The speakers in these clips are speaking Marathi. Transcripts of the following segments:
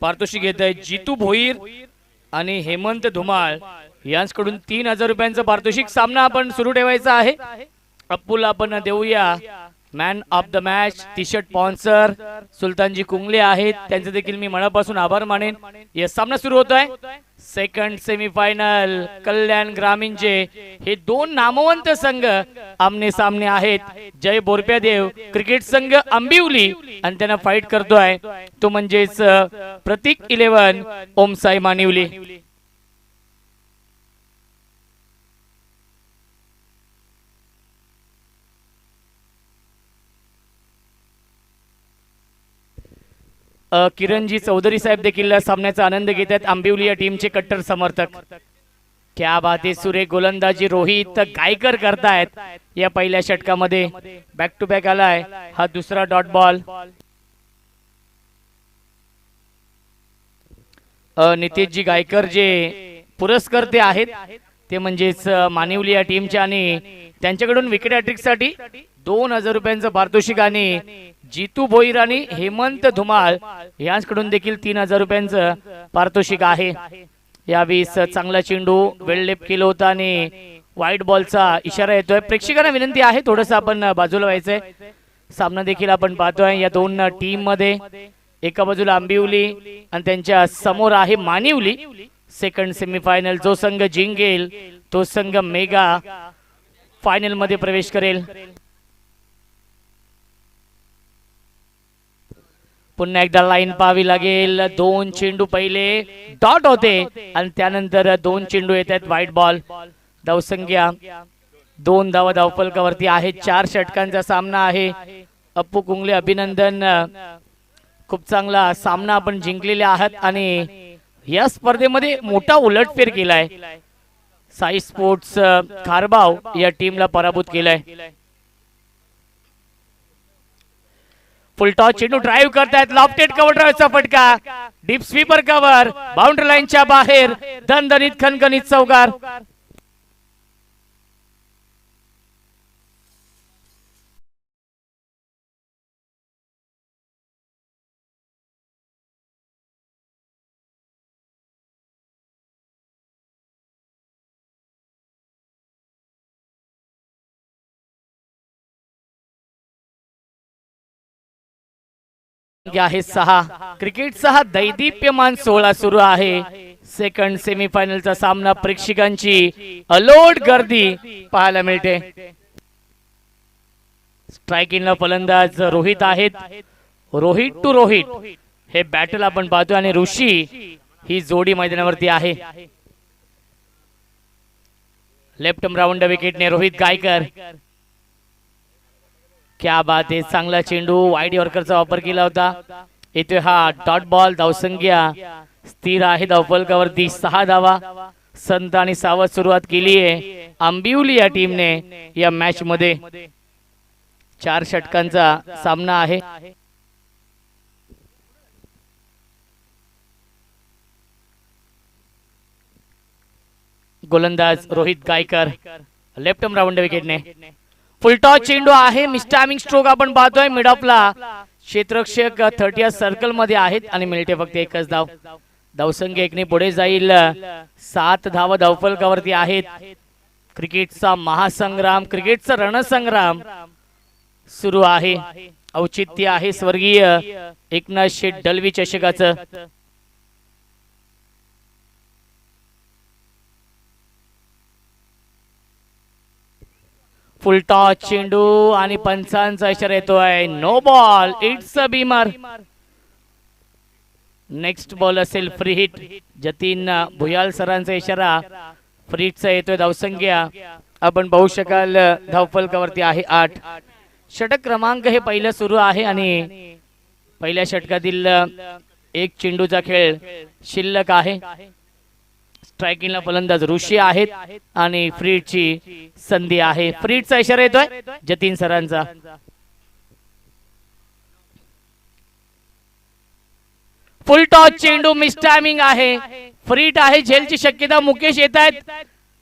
पारितोषिक घेत आहे जितू भोईर आणि हेमंत धुमाळ यांच्याकडून 3000 रुपयांचं पारितोषिक. सामना आपण सुरू ठेवायचा आहे. अप्पूला आपण देऊया man of the match. T shirt sponsor Sultanji Kungle आहेत, त्यांचे देखील मी मनापासून आभार मानेन. या सामना सुरू होत आहे. सेकंड सेमीफायनल कल्याण ग्रामीणचे हे दोन नामवंत संघ आमने सामने आहेत. जय बोरप्यादेव क्रिकेट संघ आंबिवली आणि त्यांना फाईट करतोय तो म्हणजेच प्रतीक 11 ओमसाई मानिवली. किरणजी चौधरी साहेब देखील सामन्याचा आनंद घेत आहेत. आंबिवली या टीमचे कट्टर समर्थक. क्या बात आहे. सुरेख गोलंदाजी रोहित गायकर करतायत या पहिल्या षटकामध्ये. बॅक टू बॅक आलाय हा दुसरा डॉट बॉल. नितेशजी गायकर जे पुरस्कर्ते आहेत ते म्हणजेच मानिवली या टीमचे आणि त्यांच्याकडून विकेट हॅट्रिक साठी 2000 रुपयांचं पारितोषिक आणि जितू भोईर आणि हेमंत धुमाळ यांच्याकडून देखील 3000 रुपयांचं पारितोषिक आहे. यावेळेस चांगला चेंडू वेल्डलेप केला होता आणि व्हाईट बॉलचा इशारा येतोय. प्रेक्षकांना विनंती आहे थोडंसं आपण बाजूला व्हायचंय. सामना देखील आपण पाहतोय या दोन टीम मध्ये. एका बाजूला आंबिवली आणि त्यांच्या समोर आहे मानिवली. सेकंड सेमीफायनल जो संघ जिंकेल तो संघ मेगा फायनल मध्ये प्रवेश करेल. पुन्हा एकदा लाईन पाहावी लागेल. 2 चेंडू पहिले डॉट होते आणि त्यानंतर 2 चेंडू येत आहेत व्हाईट बॉल. धावसंख्या 2 धावा धावफलकावरती आहेत. 4 षटकांचा सामना आहे. अप्पू कुंगले अभिनंदन. खूप चांगला सामना आपण जिंकलेले आहात आणि या स्पर्धेमध्ये मोठा उलटफेर केलाय. साई स्पोर्ट्स खारबाव या टीमला पराभूत केलाय. फुल टॉस चेंडू ड्राइव्ह करतायत. लॉफ्टेड कव्हर ड्राइव्हचा फटका. डीप स्वीपर कव्हर बाउंड्री लाईनच्या बाहेर. दणदणीत खणखणीत चौकार. आहे 6. क्रिकेटचा हा दैदिप्यमान सोहळा सुरू आहे. सेकंड सेमीफायनलचा सामना. प्रेक्षकांची अलोट गर्दी पाहायला मिळते. स्ट्रायकिंगला फलंदाज रोहित आहेत. रोहित टू रोहित हे बॅटल आपण पाहतोय आणि ऋषी ही जोडी मैदानावरती आहे. लेफ्ट राऊंड विकेटने रोहित गायकर. क्या बात आहे. चांगला चेंडू वाईड यॉर्करचा वापर केला होता. येतोय हा डॉट बॉल. धावसंख्या स्थिर आहे धावफलकावरती 6 धावा. संत आणि सावध सुरुवात केली आहे आंबिवली या टीमने या मॅच मध्ये. 4 षटकांचा सामना आहे. गोलंदाज रोहित गायकर. लेफ्ट राऊंड विकेटने. फुल टॉस चेंडू आहे. मिस्टामिंग स्ट्रोक आपण पाहतोय. मिड ऑफला क्षेत्ररक्षक 30 सर्कल मध्ये आहेत आणि मिळते फक्त 1च धाव. धावसंख्या 1ने पुढे जाईल. 7 धावा धावफलकावरती आहेत. क्रिकेटचा महासंग्राम क्रिकेटचा रणसंग्राम सुरू आहे. औचित्य आहे स्वर्गीय एकनाथ शेठ दलवी चषकाचं. फुल टॉस चेंडू आणि पंचांचा इशारा येतोय. No ball. It's a beamer. Next ball असेल फ्री हिट. जतीन भुयाल सरांचा इशारा फ्री हिटचा येतोय. धावसंख्या आपण पाहू शकाल धावफलकावरती आहे 8. षटक क्रमांक हे पहिलं सुरू आहे आणि पहिल्या षटकातील 1 चेंडूचा खेळ शिल्लक आहे. स्ट्रायकिंगला फलंदाज ऋषी आहेत आणि फ्रीडची संधी आहे. फ्रीडचा इशारा येतोय जतीन सरांचा. फुल टॉस चेंडू मिस टायमिंग आहे. फ्रीट आहे. झेलची शक्यता. मुकेश येत आहेत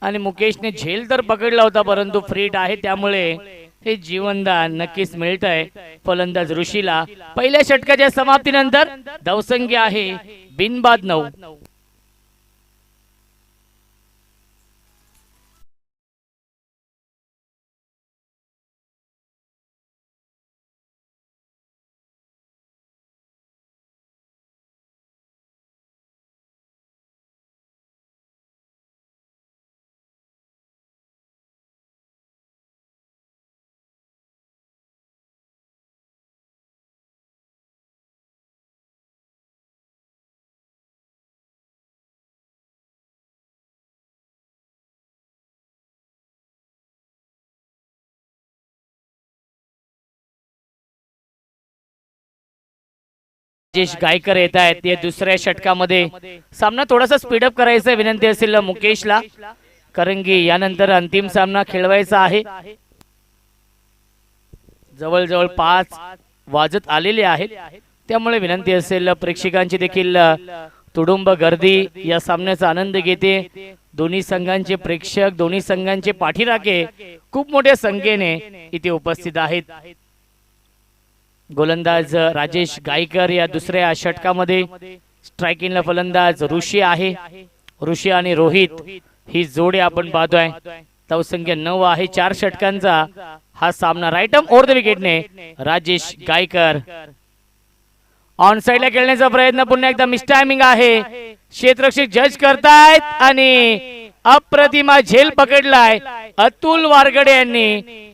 आणि मुकेशने झेल तर पकडला होता परंतु फ्रीट आहे त्यामुळे हे जीवनदान नक्कीच मिळतंय फलंदाज ऋषीला. पहिल्या षटकाच्या समाप्तीनंतर धावसंख्या आहे बिनबाद 9. राजेश गायकर येत आहेत ते दुसऱ्या षटकामध्ये. सामना थोडासा स्पीडअप करायचा विनंती असेल मुकेशला, कारण की यानंतर अंतिम सामना खेळवायचा आहे. जवळजवळ 5 वाजत आलेले आहेत, त्यामुळे विनंती असेल प्रेक्षकांची देखील तुडुंब गर्दी या सामन्याचा आनंद घेते. दोन्ही संघांचे प्रेक्षक, दोन्ही संघांचे पाठीराखे खूप मोठ्या संख्येने इथे उपस्थित आहेत. गोलंदाज राजेश गायकर या दुसऱ्या षटकामध्ये. स्ट्रायकिंगला फलंदाज ऋषी आहे. ऋषी आणि रोहित ही जोडी आपण पाहतोय. धावसंख्या 9 आहे. 4 षटकांचा हा सामना. राईट आर्म ओव्हर द विकेटने राजेश गायकर. ऑन साइडला खेळण्याचा प्रयत्न, पुन्हा एकदा मिसटायमिंग आहे. क्षेत्ररक्षक जज करतायत आणि अप्रतिमा झेल पकडलाय अतुल वारगडे यांनी.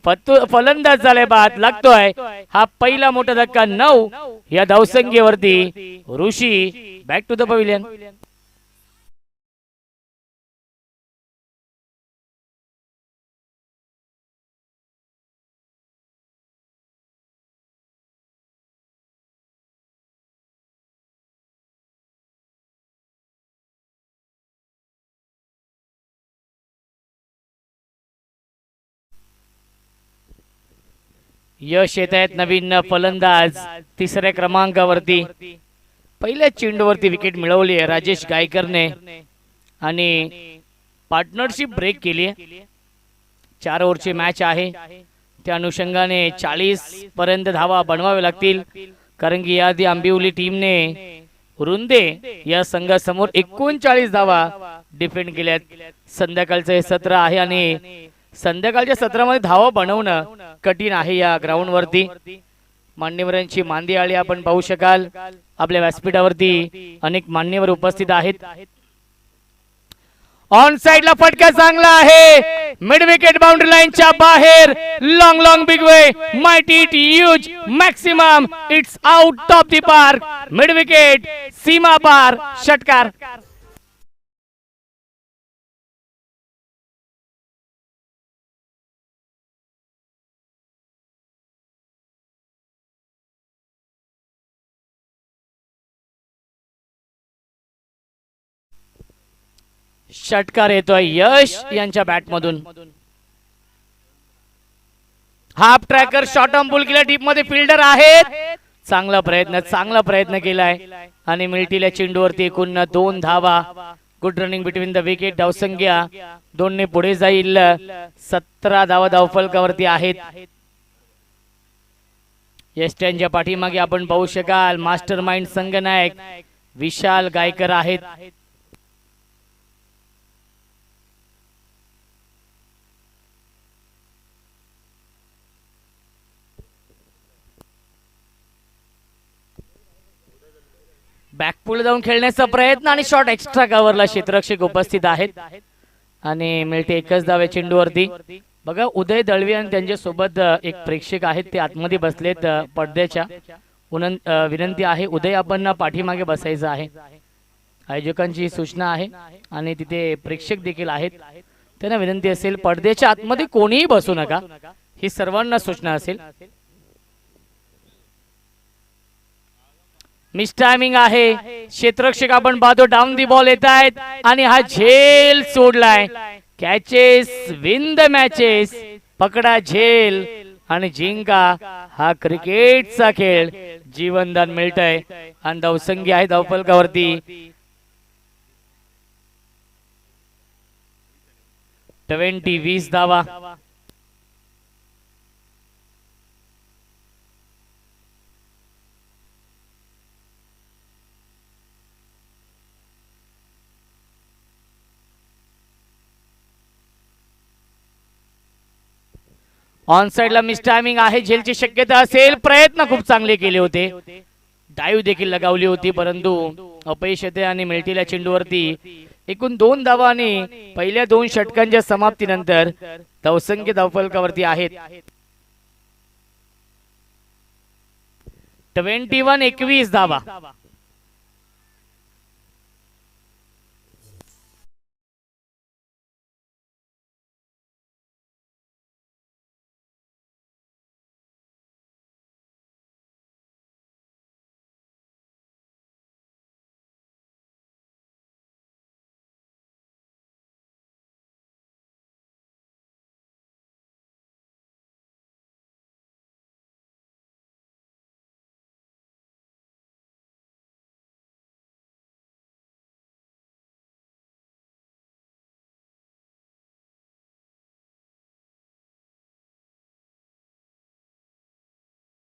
फलंदाज झालाय बाद लागतोय. हा पहिला मोठा धक्का 9 या धावसंख्येवरती. ऋषी बॅक टू द पविलियन. यश येत आहेत नवीन फलंदाज तिसऱ्या क्रमांकावरती. पहिल्या चेंडूवरती विकेट मिळवली आहे राजेश गायकरने आणि पार्टनरशिप ब्रेक केली आहे. 4 ओव्हरची मॅच आहे, त्या अनुषंगाने 40 पर्यंत धावा बनवावे लागतील, कारण की याआधी आंबिवली टीमने रुंदे या संघासमोर 39 धावा डिफेंड केल्यात. संध्याकाळचं हे सत्र आहे आणि संध्याकाळच्या सत्रामध्ये धावा बनवणं कठीण आहे या ग्राउंड वरती. मान्यवरांची मांदी आळी आपण पाहू शकाल. आपल्या व्यासपीठावरती अनेक मान्यवर उपस्थित आहेत. ऑन साइडला फटका चांगला आहे, मिड विकेट बाउंड्री लाईनच्या बाहेर. Long long big way might it huge maximum. It's out of the park. Mid wicket सीमा पार षटकार. षटकार येतोय यश यांच्या बॅट मधून. Half tracker short on pull केला. डीप मध्ये फिल्डर आहेत. चांगला प्रयत्न केलाय आणि मिल्टीला चेंडूवरती एकूण 2 धावा. Good running between the wicket. धावसंख्या 2 ने पुढे जाईल. 17 धावा धावफलकावरती आहेत. यष्ट्यांच्या पाठीमागे आपण पाहू शकाल मास्टर माइंड संघनायक विशाल गायकर आहेत. बॅकपुल जाऊन खेळण्याचा प्रयत्न आणि शॉट एक्स्ट्रा कव्हरला क्षेत्ररक्षक उपस्थित आहेत आणि मिळते एकच धावे चेंडूवरती. बघा उदय दळवी आणि त्यांच्या सोबत एक प्रेक्षक आहेत, ते आतमध्ये बसलेत पडद्याच्या. विनंती आहे उदय आपण पाठीमागे बसायचं आहे. आयोजकांची सूचना आहे आणि तिथे प्रेक्षक देखील आहेत, त्यांना विनंती असेल पडद्याच्या आतमध्ये कोणीही बसू नका, ही सर्वांना सूचना असेल. मिस टायमिंग आहे. क्षेत्ररक्षक आपण पाहतो डाऊन दी बॉल येत आहेत आणि हा झेल सोडलाय. Catches win the matches. पकडा झेल आणि जिंका. हा क्रिकेटचा खेळ. जीवनदान मिळतंय आणि धावसंख्या आहे धावफलकावरती 20 धावा. ऑन साइडला मिस टायमिंग आहे, झेलची शक्यता असेल. प्रयत्न खूप चांगले केले होते, डाईव्ह देखील लगावली होती, परंतु अपयश येते आणि मिळतील्या चेंडूवरती एकूण 2 धावा आणि पहिल्या 2 षटकांच्या समाप्तीनंतर धावसंख्या धावफलकावरती आहेत 21 धावा.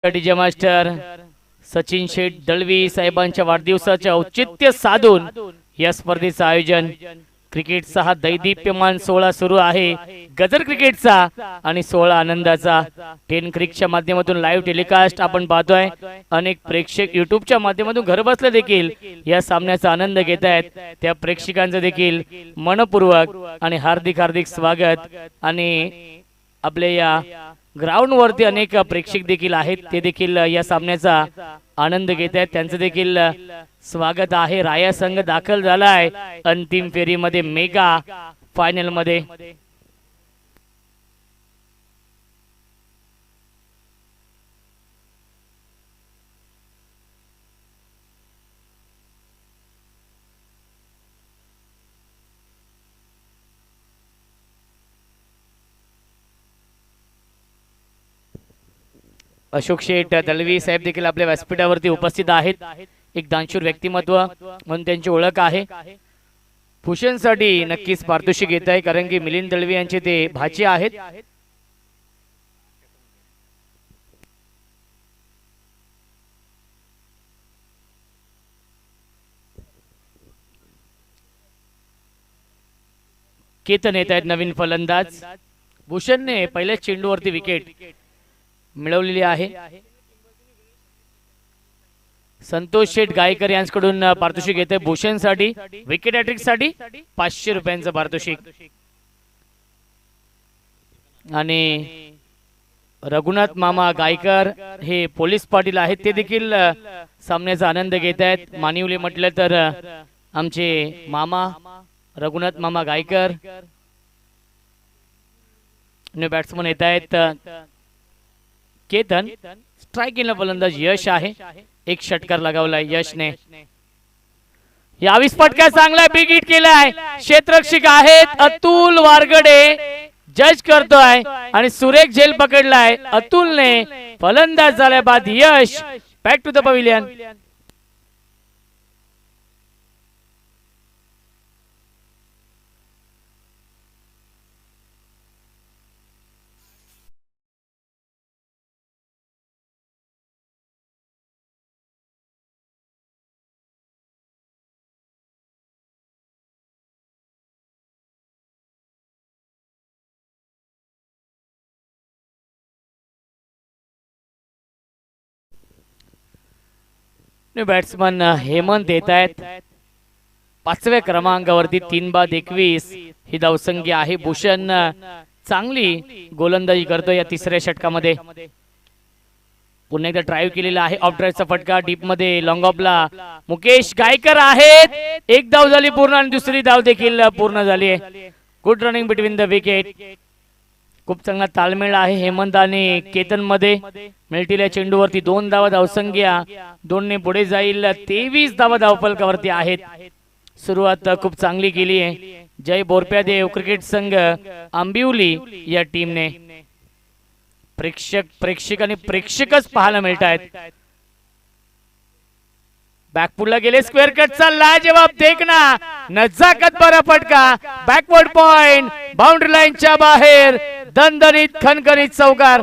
डीजे मास्टर सचिन शेठ दळवी साहेबांच्या वाढदिवसाचे औचित्य साधून या स्पर्धेचं आयोजन क्रिकेटचा हा दैदिप्यमान सोहळा सुरू आहे. गजर क्रिकेटचा आणि सोहळा आनंदाचा 10 क्रिकच्या माध्यमातून लाईव्ह टेलिकास्ट आपण पाहतोय. अनेक प्रेक्षक युट्यूबच्या माध्यमातून घर बसले देखील या सामन्याचा आनंद घेत आहेत. त्या प्रेक्षकांचं देखील मनपूर्वक आणि हार्दिक हार्दिक स्वागत. आणि आपल्या या ग्राउंड वरती अनेक प्रेक्षक देखील आहेत, ते देखील या सामन्याचा आनंद घेत आहेत, त्यांचं देखील स्वागत आहे. राया संघ दाखल झालाय अंतिम फेरीमध्ये मेगा फायनल मध्ये. अशोक शेठ दळवी साहेब देखील आपल्या व्यासपीठावरती उपस्थित आहेत. एक दानशूर व्यक्तिमत्व म्हणून त्यांची ओळख आहे. भूषणसाठी नक्कीच पारितोषिक घेत आहे, कारण की मिलिंद दळवी यांचे ते भाचे आहेत. केतन येत आहेत नवीन फलंदाज. भूषणने पहिल्याच चेंडूवरती विकेट मिळवलेली आहे. संतोष शेठ गायकर यांच्याकडून पारितोषिक घेते भूषणसाठी. विकेट हॅट्रिक साठी 500 रुपयांचं पारितोषिक. आणि रघुनाथ मामा गायकर हे पोलीस पाटील आहेत, ते देखील सामन्याचा आनंद घेत आहेत. मानिवली म्हटलं तर आमचे मामा रघुनाथ मामा गायकर. बॅट्समन येत आहेत केतन. स्ट्राईकिंगला फलंदाज यश आहे. एक षटकार लगावलाय यशने. यावीस फटका चांगला बिग हिट केलाय. क्षेत्ररक्षक आहेत अतुल वारगडे, जज करतोय आणि सुरेख झेल पकडलाय अतुलने. फलंदाज झाल्या बाद Yash back to the pavilion. Batsman Hemant येत आहेत 5व्या क्रमांकावरती. 3/21 ही धावसंख्या आहे. भूषण चांगली गोलंदाजी करतो या तिसऱ्या षटकामध्ये. पुन्हा एकदा ड्राईव्ह केलेला आहे. ऑफ ड्राईव्हचा फटका डीप मध्ये लॉंग ऑफला मुकेश गायकर आहेत. एक धाव झाली पूर्ण आणि दुसरी धाव देखील पूर्ण झाली आहे. Good running between the wicket. खूप चांगला ताळमेळ आहे हेमंत आणि केतन मध्ये. मिळतील्या चेंडूवरती 2 धावा धावसंख्या 2 ने पुढे जाईल. 23 धावा धावफलकावरती आहेत. सुरुवात खूप चांगली केली आहे जय बोरप्यादेव क्रिकेट संघ आंबिवली या टीमने. प्रेक्षक आणि प्रेक्षकच पाहायला मिळत आहेत. बॅकफुटला गेले. स्क्वेअर कटचा लाजवाब देखना, नजाकत बरा फटका. बॅकवर्ड पॉइंट बाउंड्री लाईनच्या बाहेर. दणदणीत खणखणीत चौकार.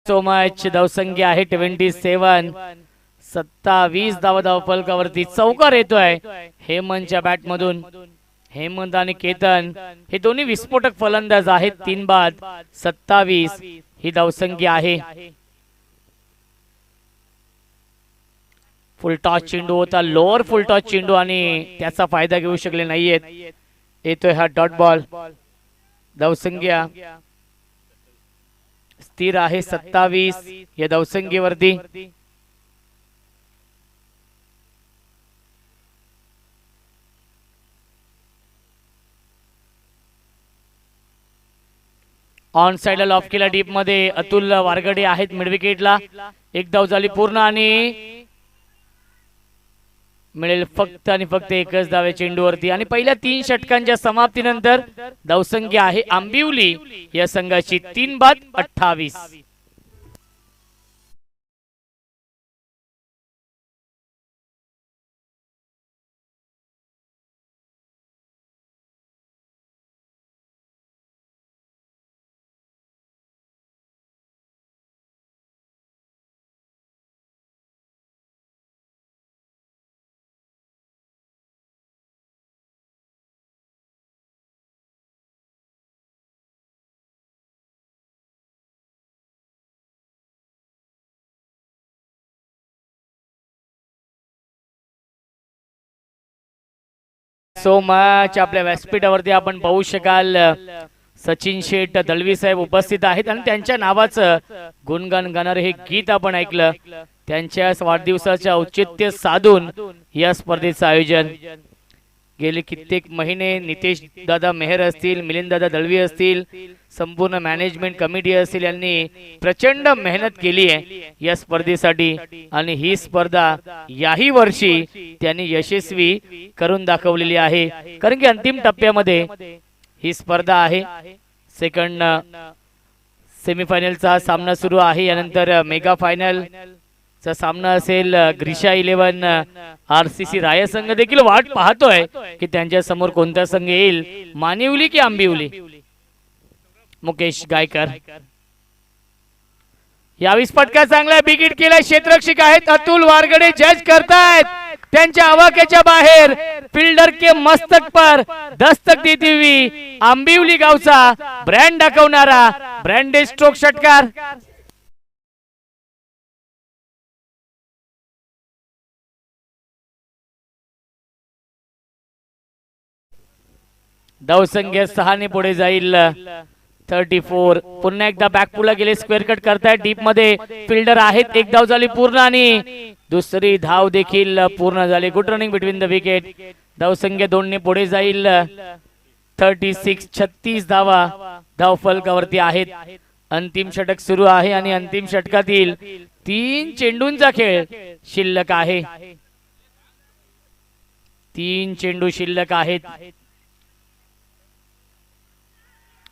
So much. धावसंख्या आहे 27. 27 धाव फलकावरती चौकार येतोय हेमंतच्या बॅट मधून. हेमंत आणि केतन हे दोन्ही विस्फोटक फलंदाज आहेत. 3 बाद 27 ही धावसंख्या आहे. फुल टॉस चेंडू होता, लोअर फुल टॉस चेंडू आणि त्याचा फायदा घेऊ शकले नाहीयेत. येतोय हा डॉट बॉल. धावसंख्या स्थिर आहे 27 या धावसंख्येवरती. ऑन साइडला लॉफ केला डीप मध्ये. अतुल वारगडे आहेत मिड विकेटला. एक धाव झाली पूर्ण आणि मिळेल फक्त आणि फक्त एकच धाव चेंडूवरती. आणि पहिल्या 3 षटकांच्या समाप्तीनंतर धावसंख्या आहे आंबिवली या संघाची 3 बाद 28. So much. आपल्या व्यासपीठावरती आपण पाहू शकाल सचिन शेठ दळवी साहेब उपस्थित आहेत आणि त्यांच्या नावाचं गुणगान गाणारे हे गीत आपण ऐकलं. त्यांच्या वाढदिवसाचे औचित्य साधून या स्पर्धेचं आयोजन गेले कित्येक महिने नितेश दादा मेहर असतील, मिलिंद दादा दळवी असतील, संपूर्ण मॅनेजमेंट कमिटी असतील, यांनी प्रचंड मेहनत केली आहे या स्पर्धेसाठी. आणि ही स्पर्धा याही वर्षी त्यांनी यशस्वी करून दाखवलेली आहे. कारण की अंतिम टप्प्यामध्ये ही स्पर्धा आहे. सेकंड सेमीफायनलचा सामना सुरू आहे. यानंतर मेगा फायनल चा सामना असेल. ग्रीषा 11 RCC राय संघ देखील वाट पाहतोय की त्यांच्या समोर कोणता संघ येईल, मानिवली की आंबिवली. मुकेश गायकर यावेळी फटका चांगला बिगिट केला. क्षेत्ररक्षक आहेत अतुल वारगडे जज करतायत. त्यांच्या आवाक्याच्या बाहेर फिल्डर के मस्तक पर दस्तक देती हुई आंबिवली गावचा ब्रँड दाखवणारा ब्रँडेड स्ट्रोक षटकार. धावसंख्या 6 ने पुढे जाईल 34. पुन्हा एकदा बॅकपुला गेले. स्क्वेअर कट करतायत डीप मध्ये. फिल्डर आहेत. एक धाव झाली पूर्ण आणि दुसरी धाव देखील पूर्ण झाली. Good running between the wicket. धावसंख्या 2 ने पुढे जाईल 36. 36 धावा धाव फलकावरती आहेत. अंतिम षटक सुरू आहे आणि अंतिम षटकातील 3 चेंडूंचा खेळ शिल्लक आहे. 3 चेंडू शिल्लक आहेत.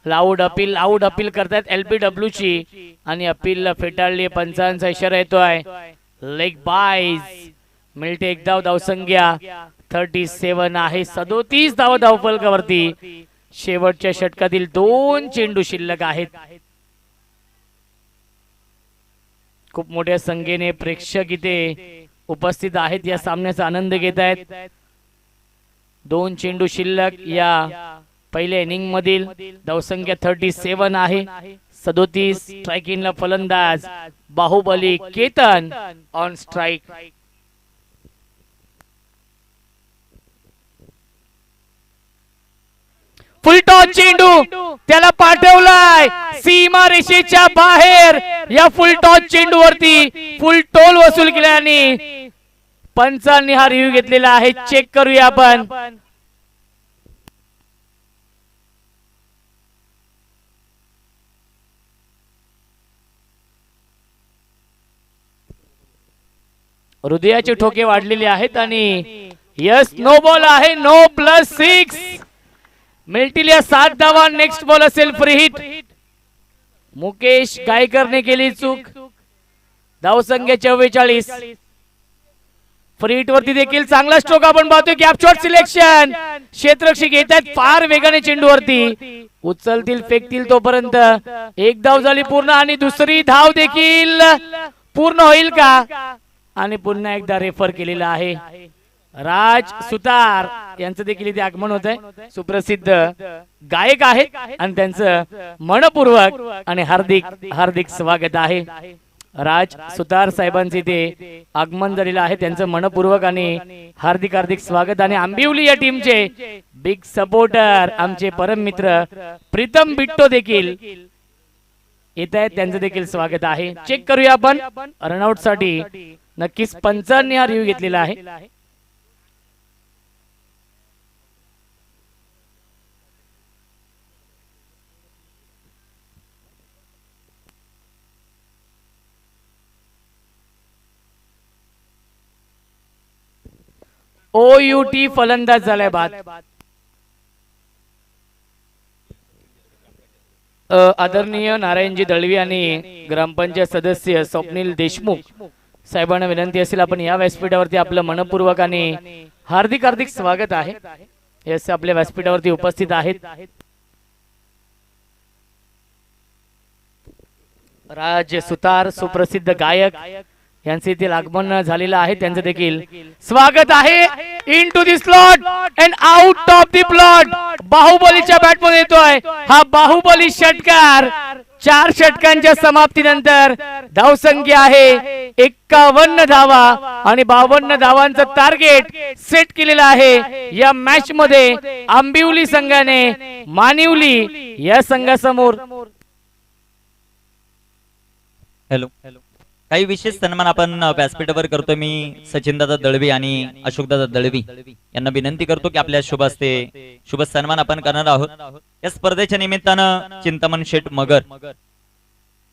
लाऊड अपील करतायत LBW ची आणि अपील फेटाळली. पंचांचा इशारा येतोय. लेग बायज मिळते एक धाव. धावसंख्या 37 आहे. 37 धाव धाव फलकावरती. शेवटच्या षटकातील 2 चेंडू शिल्लक आहेत. खूप मोठ्या संख्येने प्रेक्षक इथे उपस्थित आहेत. या सामन्याचा आनंद घेत आहेत. 2 चेंडू शिल्लक या पहिल्या इनिंग मधील. धावसंख्या 37 आहे. 37 स्ट्रायकिंगला फलंदाज बाहुबली केतन ऑन स्ट्राइक. फुल टॉस चेंडू त्याला पाठवलाय सीमा रेषेच्या बाहेर. या फुल टॉस चेंडू वरती फुल टोल वसूल केल्याने पंचांनी हा रिव्ह्यू घेतलेला आहे. चेक करूया आपण. हृदयाचे ठोके वाढलेले आहेत आणि यस नो बॉल आहे. नो +6 मिळतील या 7 धावा. नेक्स्ट बॉल असेल फ्री हिट. मुकेश गायकरने केली चूक. धावसंख्या 44. फ्री हिट वरती देखील चांगला स्ट्रोक आपण पाहतोय. Gap shot selection. क्षेत्ररक्षक येतात फार वेगाने चेंडूवरती. उचलतील फेकतील तोपर्यंत एक धाव झाली पूर्ण आणि दुसरी धाव देखील पूर्ण होईल का आणि पुन्हा एकदा रेफर केलेला आहे राज सुतार यांचं देखील इथे आगमन होत आहे सुप्रसिद्ध गायक आहेत आणि त्यांचं मनपूर्वक आणि हार्दिक हार्दिक स्वागत आहे राज सुतार साहेबांचे इथे आगमन झालेलं आहे त्यांचं मनपूर्वक आणि हार्दिक हार्दिक स्वागत आणि आंबिवली या टीमचे बिग सपोर्टर आमचे परम मित्र प्रीतम बिट्टो देखील येत आहेत त्यांचं देखील स्वागत आहे चेक करूया आपण रनआउट साठी नक्कीच पंचांनी हा रिव्ह्यू घेतलेला आहे OUT फलंदाज झालाय बाद आदरणीय नारायणजी दळवी आणि ग्रामपंचायत सदस्य स्वप्नील देशमुख साहेबांना विनंती असेल आपण या व्यासपीठावरती आपलं मनपूर्वक आणि हार्दिक हार्दिक स्वागत आहे हे आपल्या व्यासपीठावरती उपस्थित आहेत राज सुतार सुप्रसिद्ध गायक यांचे इथे आगमन झालेलं आहे त्यांचं देखील स्वागत आहे into the slot and out of the plot बाहुबलीच्या बॅटमध्ये येतोय हा बाहुबली षटकार 4 षटकांच्या समाप्तीनंतर धावसंख्या आहे 51 धावा आणि 52 धावांचं टार्गेट सेट केलेलं आहे या मॅच मध्ये आंबिवली संघाने मानिवली या संघासमोर हॅलो काही विशेष सन्मान आपण व्यासपीठावर करतो मी सचिनदादा दळवी आणि अशोकदादा दळवी यांना विनंती करतो की आपल्या शुभ हस्ते शुभ सन्मान आपण करणार आहोत या स्पर्धेच्या निमित्तानं चिंतामण शेठ मगर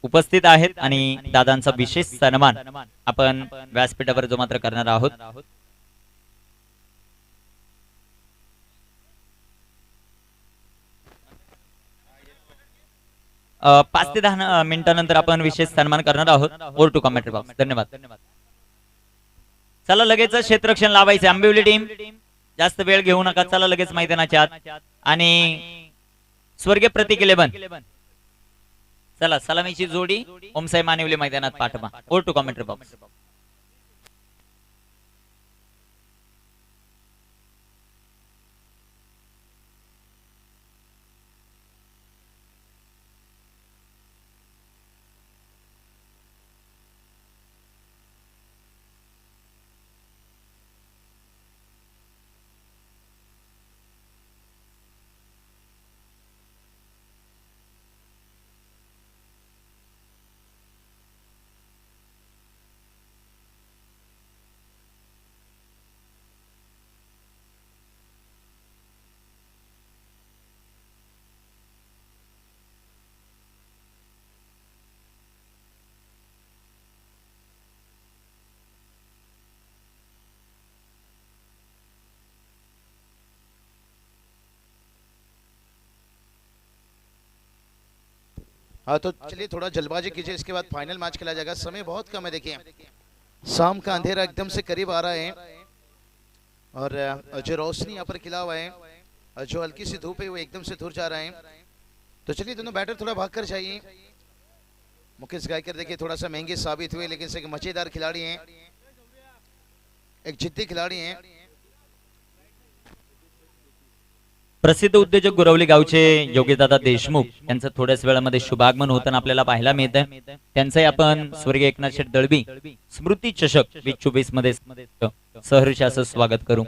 उपस्थित आहेत आणि दादांचा विशेष सन्मान आपण व्यासपीठावर जो मात्र करणार आहोत 5 ते 10 मिनिटांनंतर आपण विशेष सन्मान करणार आहोत ओर टू कमेंट्री बॉक्स धन्यवाद चला लगेच क्षेत्ररक्षण लावायचे आंबिवली टीम जास्त वेळ घेऊ नका चला लगेच मैदानाच्या आत आणि स्वर्गीय प्रतीक 11 चला सलामीची जोडी ओमसाई मानिवली मैदानात पाठवा ओर टू कमेंट्री बॉक्स हाँ तो चलिए थोड़ा जल्दबाजी कीजिए इसके बाद फाइनल मैच खेला जाएगा समय बहुत कम है देखिए शाम का अंधेरा एकदम से करीब आ रहा है और जो रोशनी यहाँ पर खिला हुआ है जो हल्की सी धूप है वो एकदम से दूर जा रहा है तो चलिए दोनों बैटर थोड़ा भागकर चाहिए मुकेश गायकर देखिए थोड़ा सा महंगे साबित हुए लेकिन एक मजेदार खिलाड़ी हैं एक जिद्दी खिलाड़ी हैं प्रसिद्ध उद्योजक गुरवली गावचे योगीदादा देशमुख यांचं थोड्याच वेळामध्ये शुभागमन होताना आपल्याला पाहायला मिळतं त्यांचंही आपण स्वर्गीय एकनाथ शेठ दळवी स्मृती चषक 2024 मध्ये सहर्ष असं स्वागत करू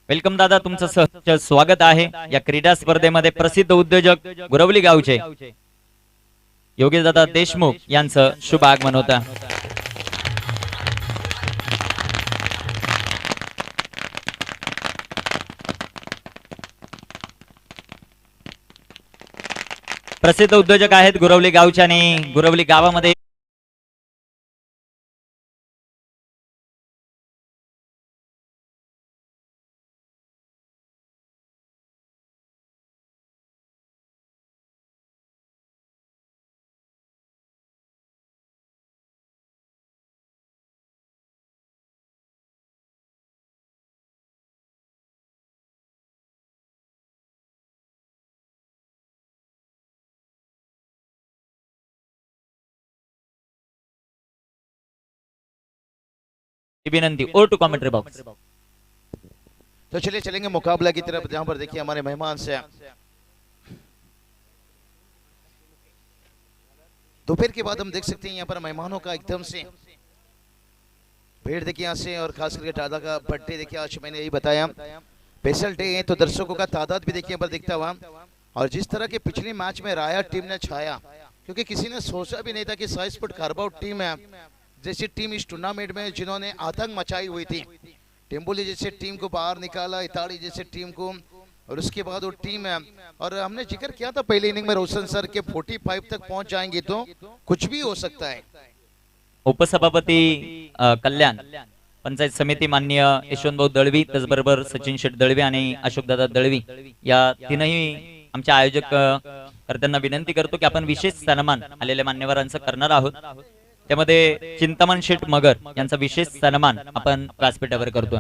वेलकम दादा तुमचं सहर्ष स्वागत आहे या क्रीडा स्पर्धेमध्ये प्रसिद्ध उद्योजक गुरवली गावचे योगीदादा देशमुख यांचं शुभागमन होतं प्रसिद्ध उद्योजक आहेत गुरवली गावचे आणि गुरवली गावामध्ये ही विनंती। Over to commentary box. तो चलिए चलेंगे मुकाबला की तरफ, जहां पर देखिए हमारे मेहमान से दोपहर के बाद हम देख सकते हैं यहाँ पर मेहमानों का एकदम से भीड़ देखिए यहाँ से, और खास करके दादा का बर्थडे देखिए आज मैंने यही बताया स्पेशल डे है, तो दर्शकों का तादाद भी देखिए यहाँ पर दिखता हुआ। और जिस तरह के पिछले मैच में राया टीम ने छाया, क्योंकि किसी ने सोचा भी नहीं था कि साई स्पोर्ट कार्बाउट टीम है जैसी टीम इस टूर्नामेंट में जिन्होंने आतंक मचाई हुई थी, टेम्बोली जैसे टीम को बाहर निकाला, इताड़ी जैसे टीम को, और उसके बाद वो टीम है, और हमने जिक्र किया था पहले इनिंग में रोशन सर के 45 तक पहुंच जाएंगे तो कुछ भी हो सकता है। उपसभापती कल्याण, पंचायत समिती माननीय यशवंतभाऊ दळवी, त्याचबरोबर सचिन शेठ दळवी आणि अशोकदादा दळवी या तीनही आमच्या आयोजक कर्त्यांना विनंती करतो की आपण विशेष सन्मान आलेल्या मान्यवरांचा करणार आहोत। त्यामध्ये चिंतामण शेठ मगर यांचा विशेष सन्मान आपण व्यासपीठावर करतो।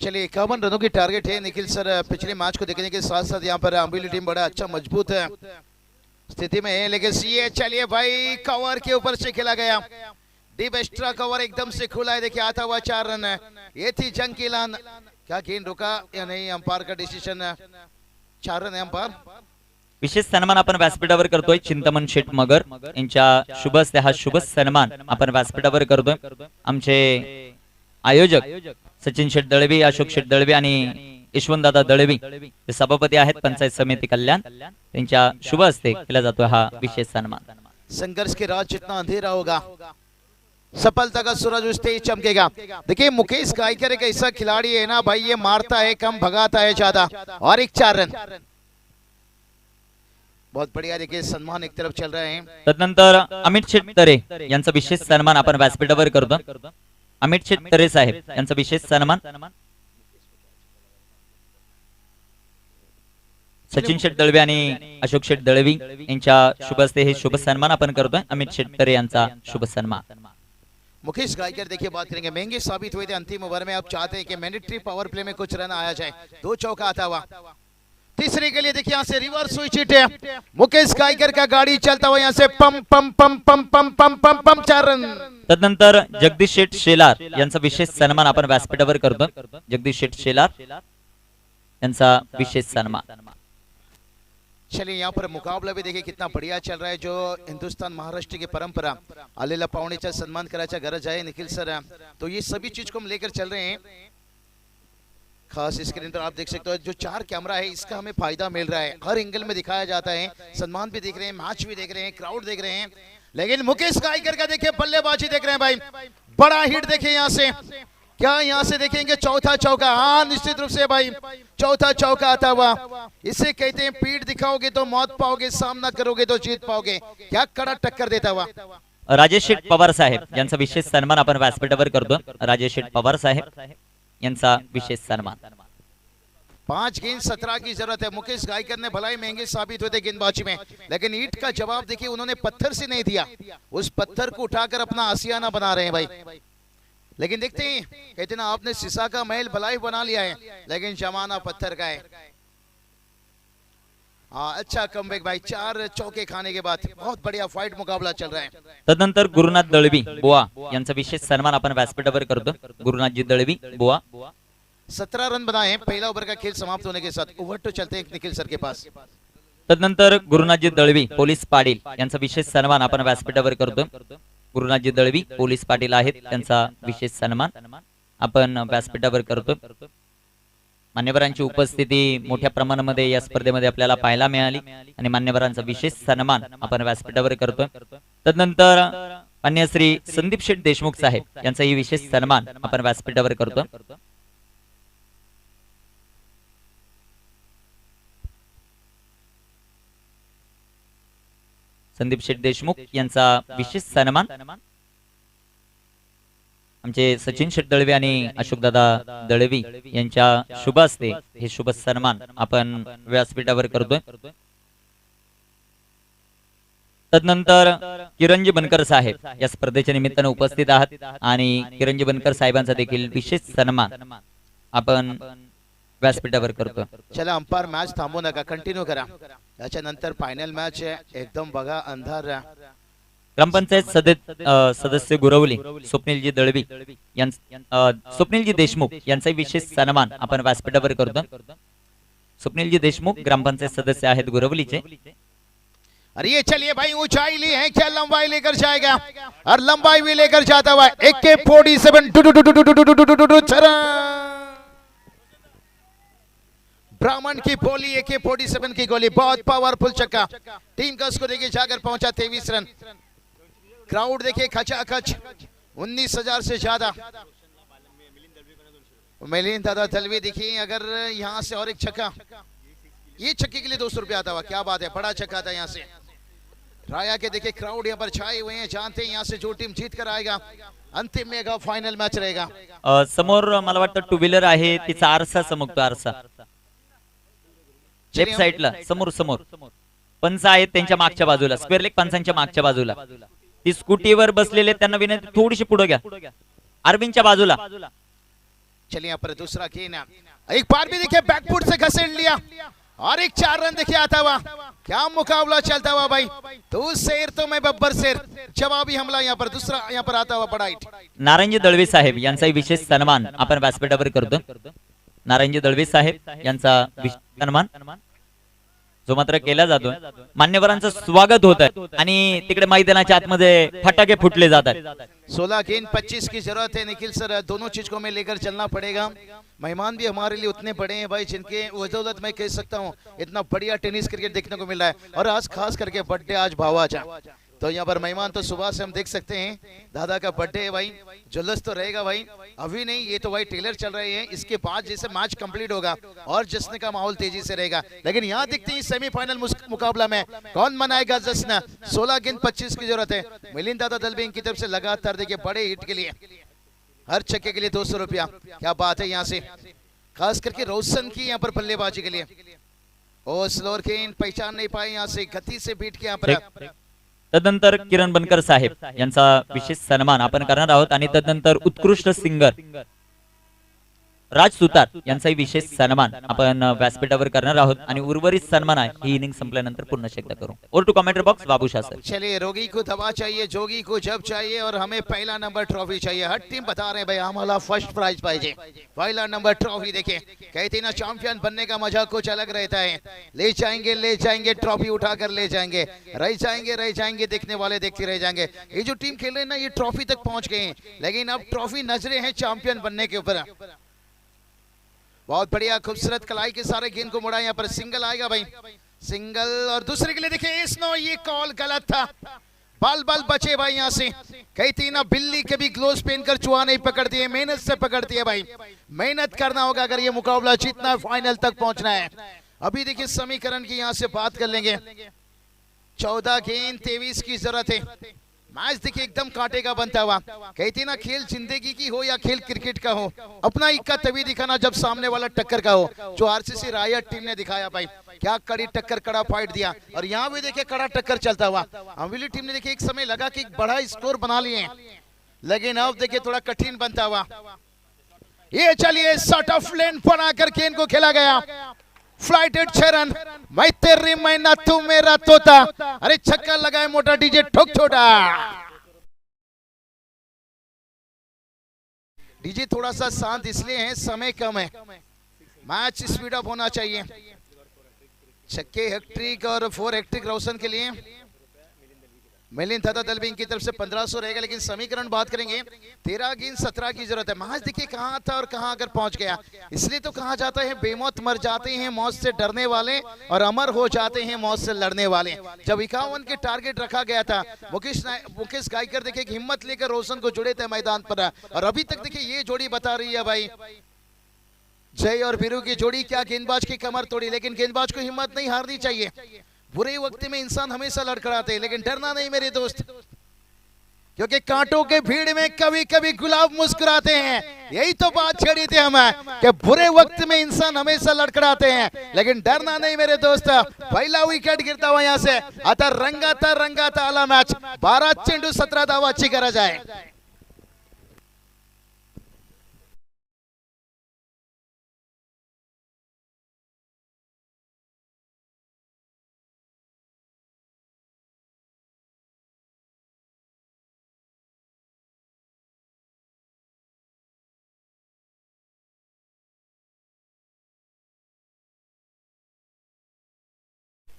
चलिए 51 रनों की टारगेट है। निखिल सर पिछले मैच को देखने के साथ साथ यहाँ पर अम्बिली टीम बड़ा अच्छा मजबूत है स्थिति में है, लेकिन ये चलिए भाई कवर के ऊपर से खेला गया, डीप एक्स्ट्रा कवर एकदम से खुला है, देखिए आता हुआ 4 रन है। ये थी जंग की ऐलान, क्या गेंद रुका या नहीं, अंपायर का डिसीजन, 4 रन है अंपायर। विशेष सन्मान आपण व्यासपीठावर करतोय चिंतामण शेठ मगर यांच्या शुभ हस्ते हा शुभ सन्मान आपण व्यासपीठावर करतोय। आमचे आयोजक सचिन शेठ दळवी, अशोक शेठ दळवी आणि यशवंतदादा दळवी ते सभापती आहेत पंचायत समिती कल्याण, त्यांच्या शुभ हस्ते केला जातो हा विशेष सन्मान। संघर्ष के रात जितना अंधेरा होगा सफलता का सूरज उस तेज चमकेगा। देखिए मुकेश गायकर एक ऐसा खिलाड़ी है ना भाई, ये मारता है कम भगाता है ज्यादा, और एक 4 रन, बहुत बढ़िया। देखिए सन्मान एक तरफ चल रहे हैं। तदनंतर अमित शेठ तरे यांचा विशेष सन्मान आपण व्यासपीठावर करतो। अमित शेठ तरे साहेब यांचा विशेष सन्मान, सचिन शेठ दळवी आणि अशोक शेठ दळवी यांच्या शुभ हस्ते हे शुभ सन्मान आपण करतोय। अमित शेठ तरे यांचा शुभ सन्मान। मुकेश गायकर देखिए बात करेंगे, महंगे साबित हुए थे अंतिम ओवर में, अब चाहते हैं कि मैंडेटरी पावर प्ले में कुछ रन आया जाए, 2 चौका आता हुआ। तीसरे के लिए देखिए यहाँ से रिवर्स स्विच हिट है, मुकेश गायकर का गाड़ी चलता हुआ यहाँ से पम पम पम पम पम पम पम पम 4 रन। तदनंतर जगदीश शेठ शेलार यांचा विशेष सन्मान आपण व्यासपीठावर करतो। जगदीश शेठ शेलार यांचा विशेष सन्मान। चलिए यहाँ पर मुकाबला भी देखिए कितना बढ़िया चल रहा है, जो हिंदुस्तान महाराष्ट्र की परंपरा आलेला पाहुणेचा सन्मान करायचा गरज आहे निखिल सर, तो ये सभी चीज को हम लेकर चल रहे हैं। खास स्क्रीन पर आप देख सकते हो जो 4 कैमरा है इसका हमें फायदा मिल रहा है, हर एंगल में दिखाया जाता है, सन्मान भी देख रहे हैं, मैच भी देख रहे हैं, क्राउड देख रहे हैं। लेकिन मुकेश गायकर का देखिए बल्लेबाजी देख रहे हैं भाई, बड़ा हिट देखिए यहाँ से, क्या यहाँ से देखेंगे चौथा चौका, हाँ निश्चित रूप से भाई चौथा चौका आता हुआ। इसे कहते हैं पीठ दिखाओगे तो मौत पाओगे, सामना करोगे तो जीत पाओगे, क्या कड़ा टक्कर देता हुआ। राजेश शेठ पवार साहेब यांचा विशेष सन्मान आपण व्यासपीठावर करतो। राजेश शेठ पवार साहेब यांचा विशेष सन्मान। 5 गेंद 17 की जरूरत है। मुकेश गायकर ने भलाई महंगे साबित हुए थे गेंदबाजी में, लेकिन ईट का जवाब देखिए उन्होंने पत्थर से नहीं दिया, उस पत्थर को उठाकर अपना आसियाना बना रहे हैं भाई। लेकिन देखते हैं कहते ना आपने शीशा का महल भलाई बना लिया है, लेकिन जमाना पत्थर का है। अच्छा कमबैक भाई, 4 चौके खाने के बाद बहुत बढ़िया फाइट मुकाबला चल रहा है। तदनंतर गुरुनाथ दळवी बुवा यांचा विशेष सन्मान आपण व्यासपीठावर करतो। गुरुनाथजी दळवी बुवा 17 रन बनाए हैं पहला ओवर का खेल समाप्त होने के साथ। ओवर टू चलते हैं निखिल सर के पास। तदनंतर गुरुनाथजी दळवी पोलीस पाटील यांचा विशेष सन्मान आपण व्यासपीठावर करतो। गुरुनाथजी दळवी पोलीस पाटील आहेत, त्यांचा विशेष सन्मान आपण व्यासपीठावर करतो। मान्यवरांची उपस्थिती मोठ्या प्रमाणामध्ये या स्पर्धेमध्ये आपल्याला पाहायला मिळाली आणि मान्यवरांचा विशेष सन्मान आपण व्यासपीठावर करतो। तदनंतर मान्य श्री संदीप शेठ देशमुख साहेब यांचाही विशेष सन्मान आपण व्यासपीठावर करतो। संदीप शेठ देशमुख यांचा विशेष सन्मान आमचे सचिन शेठ दळवी आणि अशोकदादा दळवी यांच्या शुभ हस्ते हे शुभ सन्मान आपण व्यासपीठावर करतोय। तदनंतर किरणजी बनकर साहेब या स्पर्धेच्या निमित्ताने उपस्थित आहात आणि किरणजी बनकर साहेबांचा देखील विशेष सन्मान आपण व्यासपीठावर करतो। चला अंपायर मॅच थांबवू नका, कंटिन्यू करा, याच्यानंतर फायनल मॅच आहे एकदम बघा अंधार ग्रामपंचायत सदस्य गुरवली स्वप्नीलजी दळवी स्वप्नीलजी देशमुख यांचा विशेष सन्मान आपण व्यासपीठावर करतो. स्वप्नीलजी देशमुख ग्रामपंचायत सदस्य आहेत गुरवलीचे. अरे ये चलिए भाई, ऊंचाई ली है, क्या लंबाई लेकर जाएगा और लंबाई भी लेकर जाता हुआ AK-47 ब्राह्मण की बोली, AK-47 की गोली, बहुत पावरफुल छक्का. टीम का उसको देखिए जाकर पहुंचा 23 रन. क्राउड देखिए खचाखच 19,000 से ज्यादा. मिलिंद दादा दलवी देखिए, अगर यहाँ से और एक छक्का, ये छक्के के लिए 200 रुपया आता हुआ. क्या बात है, बड़ा छक्का था यहाँ से. राया के देखिए क्राउड यहाँ पर छाए हुए हैं, जानते हैं यहाँ से जो टीम जीत कर आएगा अंतिम मेगा फाइनल मैच रहेगा. समोर मला वाटतं टू व्हीलर आहे, तिचा आरसा चमकतो. आरसा लेफ्ट साइडला समोर पंच आहेत त्यांच्या मागच्या बाजूला, स्क्वेअर लेग पंचांच्या मागच्या बाजूला. ती स्कूटीवर बसलेले, त्यांना विनंती थोडीशी पुढे घ्या, अरविंदच्या बाजूला. चलिए यहाँ पर दूसरा गेंद, एक बार भी देखिए बैकफुट से घसीट लिया और एक 4 रन देखिए आता हुआ. क्या मुकाबला चलता हुआ भाई, तू शेर तो मैं बब्बर शेर. जवाबी हमला यहाँ पर दूसरा यहाँ पर आता हुआ बड़ा हिट. नारायणजी दळवे साहेब यांचा विशेष सन्मान आपण व्यासपीठावर करतो. नारायणजी दळवे साहेब यांचा विशेष सन्मान जो मात्र केला जातो. मान्यवरांचं स्वागत होत आहे आणि तिकडे मैदानाच्या आतमध्ये फटाके फुटले जातात. 16 गेंद 25 की जरूरत है निखिल सर. दोनों चीज को हमें लेकर चलना पड़ेगा. मेहमान भी हमारे लिए उतने बड़े हैं भाई, जिनके बदौलत मैं कह सकता हूँ इतना बढ़िया टेनिस क्रिकेट देखने को मिल रहा है. और आज खास करके बर्थडे आज भावाजा, तो यहाँ पर मेहमान तो सुबह से हम देख सकते हैं. दादा का बर्थडे है भाई, जुलूस तो रहेगा भाई. अभी नहीं, ये तो भाई ट्रेलर चल रहे हैं, इसके बाद जैसे मैच कंप्लीट होगा और जश्न का माहौल तेजी से रहेगा. लेकिन यहाँ दिखते हैं सेमीफाइनल मुकाबला में कौन मनाएगा जश्न. 16 गेंद 25 की जरूरत है. मिलिंद दादा दलबी की तरफ से लगातार देखिए बड़े हिट के लिए, हर छक्के के लिए 200 रुपया. क्या बात है यहाँ से, खास करके रोशन की यहाँ पर बल्लेबाजी के लिए. और स्लोअर गेंद पहचान नहीं पाए, यहाँ से गति से बीट के यहाँ पर. तदनंतर किरण बनकर साहेब यांचा विशेष सन्मान आपण करणार आहोत आणि तदनंतर उत्कृष्ट सिंगर राज सुतार यांचाही विशेष सन्मान आपण व्यासपीठावर करणार आहोत आणि उर्वरित सन्मान आहे ही इनिंग संपल्यानंतर पुन्हा एकदा करू. और to commentator box Babu Shah sir. चलिए, रोगी को दवा चाहिए, जोगी को जब चाहिए और हमें पहला नंबर ट्रॉफी चाहिए. हर टीम बता रहे हैं भाई आम्हाला फर्स्ट प्राइज पाहिजे, पहला नंबर ट्रॉफी. देखिए कहते ना चैंपियन बनने का मजा कुछ अलग रहता है. ले जाएंगे ट्रॉफी उठाकर ले जाएंगे, रह जाएंगे देखने वाले देखते रह जाएंगे. ये जो टीम खेल रहे हैं ना, ये ट्रॉफी तक पहुंच गए हैं, लेकिन अब ट्रॉफी नजरे हैं चैंपियन बनने के ऊपर. बहुत बढ़िया खूबसूरत कलाई के सारे गेंद को मुड़ा. यहाँ पर सिंगल आएगा भाई, सिंगल. और दूसरे के लिए देखिए स्नो, ये कॉल गलत था. बाल बचे भाई यहाँ से. कहती ना बिल्ली कभी ग्लोव्स पहनकर चूहा नहीं पकड़ती है, मेहनत से पकड़ती है भाई. मेहनत करना होगा अगर ये मुकाबला जीतना, फाइनल तक पहुंचना है. अभी देखिए समीकरण की यहाँ से बात कर लेंगे. 14 गेंद 23 की जरूरत है. मैच देखिए एकदम कांटे का बनता हुआ. कहती ना खेल जिंदगी की हो या खेल क्रिकेट का हो, अपना इक्का तभी दिखाना जब सामने वाला टक्कर का हो. जो आरसीसी रायट टीम ने दिखाया भाई, क्या कड़ी टक्कर, कड़ा फाइट दिया. और यहाँ भी देखिए कड़ा टक्कर चलता हुआ. अमरीली टीम ने देखिए एक समय लगा कि बड़ा स्कोर बना लिए, लेकिन अब देखिए थोड़ा कठिन बनता हुआ. ये चलिए शॉट ऑफ लेन बनाकर गेंद को खेला गया. Flighted 6 run. मैं तेरी मैना तू मेरा तोता. अरे छक्का लगाए मोटा डीजे ठोक छोटा. डीजे थोड़ा सा शांत इसलिए है, समय कम है, मैच स्पीड अप होना चाहिए. छक्के हैट्रिक और 4 हैट्रिक रोशन के लिए मिलिंद दादा दलबी की तरफ से 1500 रहेगा. लेकिन समीकरण बात करेंगे, 13 गेंद 17 की जरूरत है. मैच देखिए कहां था और कहां अगर पहुंच गया. इसलिए तो कहा जाता है बेमौत मर जाते हैं मौत से डरने वाले और अमर हो जाते हैं मौत से लड़ने वाले. जब 51 के टारगेट रखा गया था, मुकेश गायकर देखिए हिम्मत लेकर रोशन को जुड़े थे मैदान पर. और अभी तक देखिए ये जोड़ी बता रही है भाई, जय और बीरू की जोड़ी क्या गेंदबाज की कमर तोड़ी. लेकिन गेंदबाज को हिम्मत नहीं हारनी चाहिए. बुरे वक्त में इंसान हमेशा लड़खड़ाते हैं, लेकिन डरना नहीं मेरे दोस्त, क्योंकि कांटों के भीड़ में कभी कभी गुलाब मुस्कुराते हैं. यही तो बात छेड़ी थी हमें कि बुरे वक्त में इंसान हमेशा लड़खड़ाते हैं, लेकिन डरना नहीं मेरे दोस्त. पहला विकेट गिरता हुआ यहाँ से. आता रंगाता आला मॅच. 12 चेंडू 17 धावाची गरज आहे.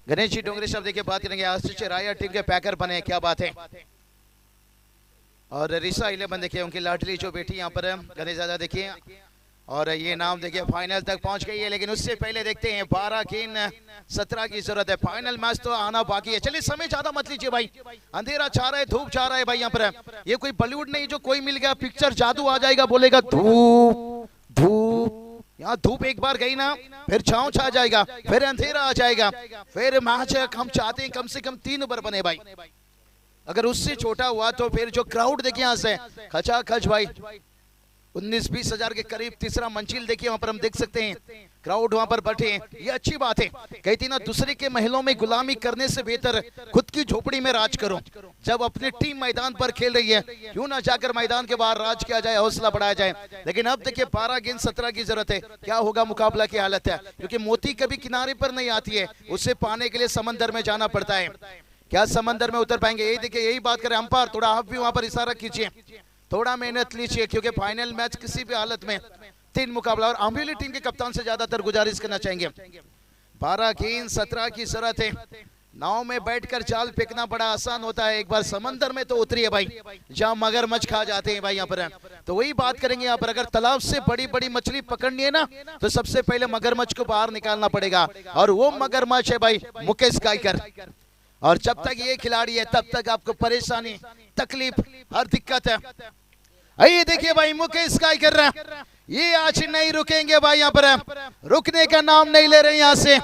गणेश जी डोंगरे साहब देखिए बात करेंगे आशीष राया टीम के पैकर बने, क्या बात है। और रिसा 11 देखिए उनकी लाडली जो बेटी यहाँ पर गणेश दादा देखिए, और ये नाम देखिए फाइनल तक पहुंच गई है। लेकिन उससे पहले देखते हैं 12 गेंद 17 की जरूरत है, फाइनल मैच तो आना बाकी है। चलिए समय ज्यादा मत लीजिए भाई, अंधेरा चाह रहा है, धूप चाह रहा है भाई। यहाँ पर ये कोई बॉलीवुड नहीं जो कोई मिल गया पिक्चर जादू आ जाएगा बोलेगा धूप धूप। यहाँ धूप एक बार गई ना फिर छांव छा जाएगा, फिर अंधेरा आ जाएगा, फिर मैच हम चाहते हैं कम से कम 3 ओवर बने भाई। अगर उससे छोटा हुआ तो फिर जो क्राउड देखिए यहाँ से खचाखच भाई 19-20 हजार के करीब तीसरा मंजिल देखिए वहां पर हम देख सकते हैं क्राउड वहां पर बैठे हैं, ये अच्छी बात है। कहती ना दूसरे के महलों में गुलामी करने से बेहतर खुद की झोपड़ी में राज करो। जब अपनी टीम मैदान पर खेल रही है क्यों ना जाकर मैदान के बाहर राज किया जाए, हौसला बढ़ाया जाए। लेकिन अब देखिए 12 गेंद 17 की जरूरत है, क्या होगा मुकाबला की हालत है, क्योंकि मोती कभी किनारे पर नहीं आती है, उसे पाने के लिए समंदर में जाना पड़ता है। क्या समंदर में उतर पाएंगे, यही देखिए यही बात करें अंपायर, थोड़ा आप भी वहां पर इशारा कीजिए, थोड़ा मेहनत लीजिए, क्योंकि फाइनल मैच किसी भी हालत में 3 मुकाबला। और अम्बियोली टीम के कप्तान से ज्यादातर गुजारिश करना चाहेंगे, 12 गेंद 17 की जरूरत है। नाव में बैठकर जाल फेंकना बड़ा आसान होता है, एक बार समंदर में तो उतरी है भाई जहां मगरमच्छ खा जाते हैं भाई। यहाँ पर तो वही बात करेंगे, यहाँ पर अगर तालाब से बड़ी बड़ी मछली पकड़नी है ना तो सबसे पहले मगरमच्छ को बाहर निकालना पड़ेगा, और वो मगरमच्छ है भाई मुकेश गायकर। और जब तक ये खिलाड़ी है तब तक आपको परेशानी तकलीफ हर दिक्कत है। आइए देखिए भाई मुकेश काय कर रहे हैं, ये आज नहीं रुकेंगे भाई, यहाँ पर रुकने का नाम नहीं ले रहे यहाँ से।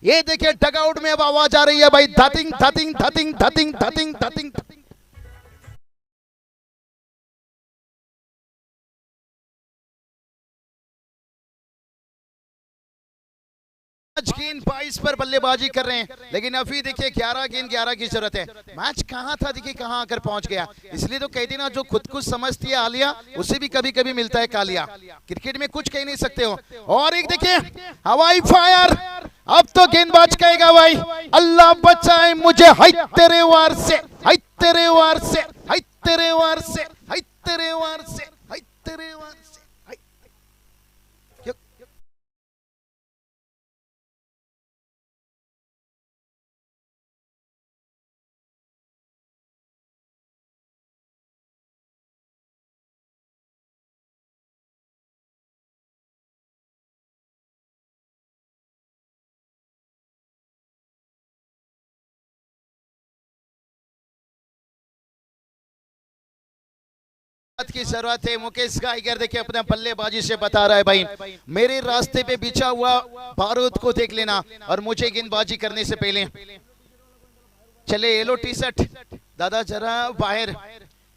ये देखिए डगआउट में अब आवाज आ रही है भाई, धतिंग धतिंग धतिंग धतिंग धतिंग धतिंग। गेंद 22 पर बल्लेबाजी कर रहे हैं, लेकिन अभी देखिए 11 गेंद 11 की जरूरत है। मैच कहां था देखिए कहां आकर पहुंच गया, इसलिए तो कहते ना जो खुद को समझती है आलिया उसे भी कभी कभी मिलता है कालिया। क्रिकेट में कुछ कह नहीं सकते हो। और एक देखिए हवाई फायर, अब तो गेंदबाज कहेगा भाई अल्लाह बचाए मुझे, हाय तेरे वार से, हाय तेरे वार से, हाय तेरे वार से, हाय तेरे वार से, हाय तेरे वार से। की जरूरत है। मुकेश गायकर देखिए अपने बल्लेबाजी से बता रहा है भाई मेरे रास्ते पे बिछा हुआ बारूद को देख लेना, और मुझे गेंदबाजी करने से पहले चले येलो टी शर्ट दादा जरा बाहर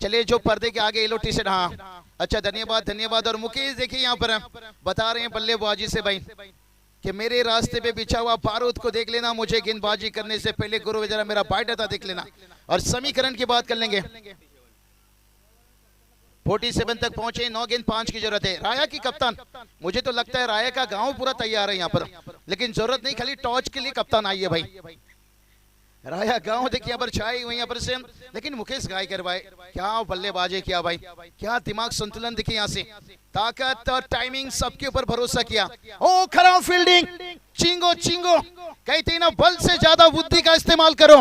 चले, जो पर्दे के आगे येलो टी शर्ट, हाँ अच्छा धन्यवाद धन्यवाद। और मुकेश देखिए यहाँ पर बता रहे हैं बल्लेबाजी से भाई कि मेरे रास्ते पे बिछा हुआ बारूद को देख लेना, मुझे गेंदबाजी करने से पहले गुरु जरा मेरा बायोडाटा देख लेना। और समीकरण की बात कर लेंगे, 47 तक पहुंचे, 9 गेंद 5 की जरूरत है। राया की कप्तान, मुझे तो लगता है राया का गांव पूरा तैयार है यहाँ पर, लेकिन जरूरत नहीं, खाली टॉर्च के लिए कप्तान आई है भाई। राया गांव देखिए यहाँ पर छाई हुई यहाँ पर से, लेकिन मुकेश गायकर भाई क्या बल्लेबाजी किया भाई, क्या दिमाग संतुलन दिखे यहाँ से, ताकत और टाइमिंग सबके ऊपर भरोसा किया। ओ खराब फील्डिंग, चिंगो चिंगो, कहते ना बल से ज्यादा बुद्धि का इस्तेमाल करो,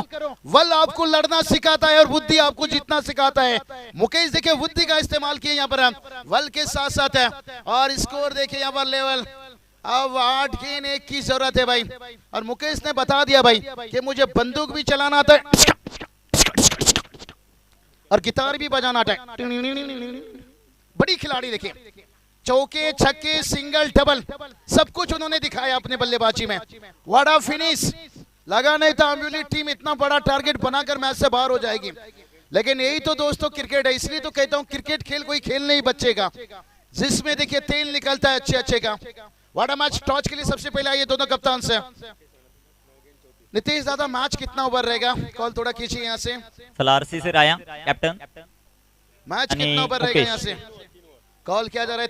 बल आपको लड़ना सिखाता है और बुद्धि आपको जीतना सिखाता है। मुकेश देखिए बुद्धि का इस्तेमाल किए यहाँ पर बल के साथ साथ है। और स्कोर देखिए यहाँ पर लेवल अब 8 गेंद 1 की जरूरत है भाई। और मुकेश ने बता दिया भाई कि मुझे बंदूक भी चलाना आता है और गिटार भी बजाना आता है। बड़ी खिलाड़ी देखिए, चौके छक्के सिंगल डबल सब कुछ उन्होंने दिखाया अपने बल्लेबाजी में। व्हाट फिनिश, लगा नहीं था अम्बियोली टीम इतना बड़ा टारगेट बनाकर मैच से बाहर हो जाएगी, लेकिन यही तो दोस्तों क्रिकेट है। इसलिए तो कहता हूँ क्रिकेट खेल कोई खेल नहीं बच्चे का, जिसमें देखिए तेल निकलता है अच्छे अच्छे का। व्हाट मैच, टॉस के लिए सबसे पहले आइए दोनों कप्तान से। नीतीश दादा मैच कितना ओवर रहेगा, कॉल थोड़ा कीजिए यहाँ से। फलारसी से राया कैप्टन, मैच कितना ओवर रहेगा यहाँ से, कॉल किया जा रहा है